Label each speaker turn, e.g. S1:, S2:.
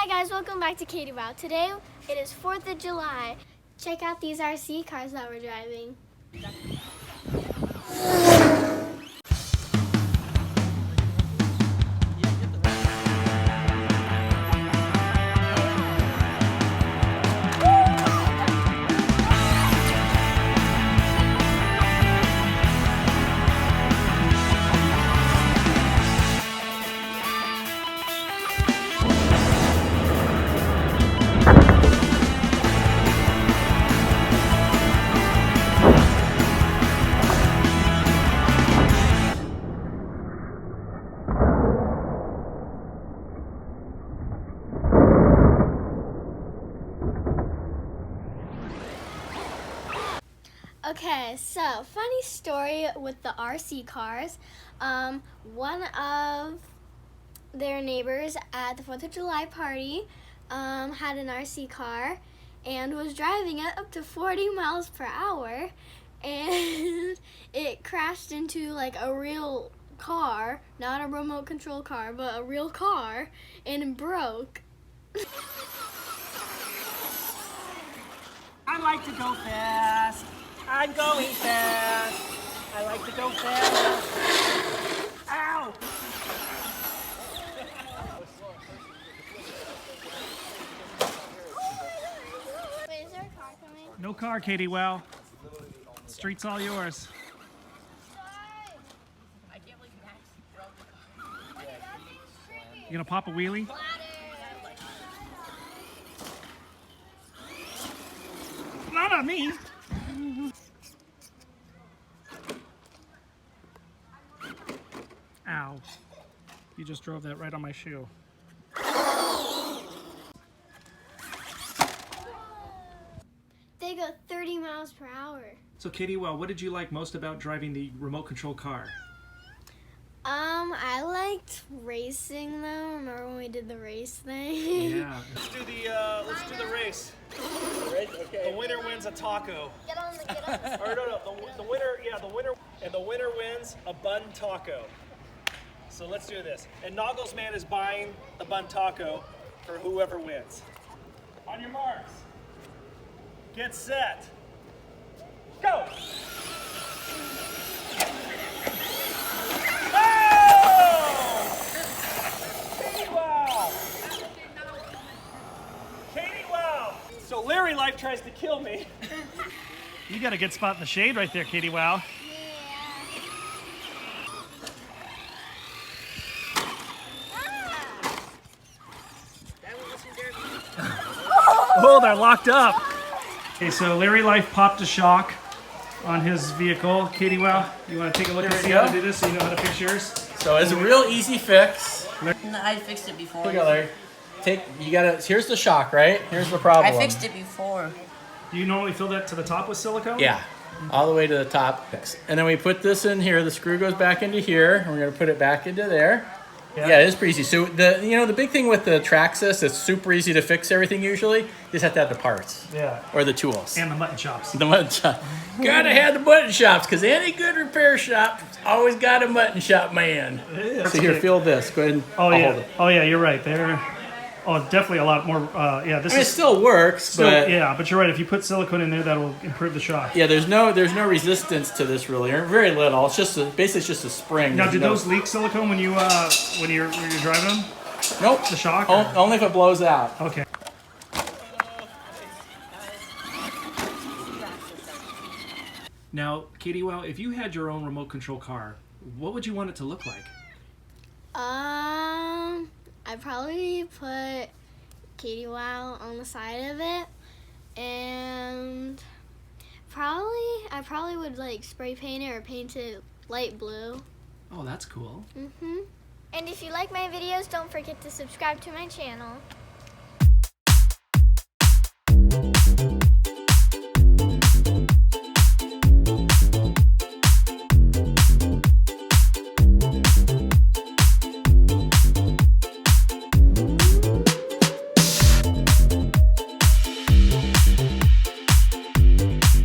S1: Hi guys, welcome back to Katie Wow. Today it is 4th of July. Check out these RC cars that we're driving. Okay, so funny story with the RC cars. One of their neighbors at the 4th of July party had an RC car and was driving it up to 40 miles per hour, and it crashed into like a real car, not a remote control car, but a real car, and it broke.
S2: I like to go fast. I'm going fast. I like to go fast. Ow!
S1: Wait, is there a car coming?
S2: No car, Katie. Well, street's all yours. You gonna pop a wheelie? Not on me. Ow. You just drove that right on my shoe.
S1: They go 30 miles per hour.
S2: So Katie, well, what did you like most about driving the remote control car?
S1: I liked racing though. Remember when we did the race thing?
S2: Yeah. Let's do the race. Okay. The winner wins a taco.
S1: Get on the
S2: Or no, the winner wins a bun taco. So let's do this. And Noggles Man is buying a bun taco for whoever wins. On your marks. Get set. Go! Oh! Katie Wow! Katie Wow! So Larry Life tries to kill me. You got a good spot in the shade right there, Katie Wow. Oh, they're locked up. Okay, so Larry Life popped a shock on his vehicle. Katie Wow, you want to take a look and see how to do this so you know how to fix yours?
S3: So it's a real easy fix.
S4: No, I fixed it before.
S3: Look at Larry. Here's the shock, right? Here's the problem.
S4: I fixed it before.
S2: Do you normally fill that to the top with silicone?
S3: Yeah, all the way to the top. And then we put this in here. The screw goes back into here, and we're gonna put it back into there. Yeah, it is pretty easy. So the big thing with the Traxxas, it's super easy to fix everything usually. You just have to have the parts.
S2: Yeah.
S3: Or the tools.
S2: And the mutton chops.
S3: The mutton shop. Gotta have the mutton shops, because any good repair shop always got a mutton shop man. So here, feel this. Go ahead and
S2: I'll
S3: hold
S2: yeah.
S3: it.
S2: Oh yeah, you're right. There. Oh, definitely a lot more. Yeah, this
S3: I mean, it still works, but
S2: yeah, but you're right. If you put silicone in there, that'll improve the shock.
S3: yeah, there's no resistance to this really, or very little. It's just basically it's just a spring.
S2: Now,
S3: There's
S2: did
S3: no-
S2: those leak silicone when you're driving them?
S3: Nope.
S2: The shock?
S3: Only if it blows out.
S2: Okay. Now, Katie, well, if you had your own remote control car, what would you want it to look like?
S1: I'd probably put Katie Wow on the side of it, and I probably would like spray paint it or paint it light blue.
S2: Oh, that's cool.
S1: And if you like my videos, don't forget to subscribe to my channel.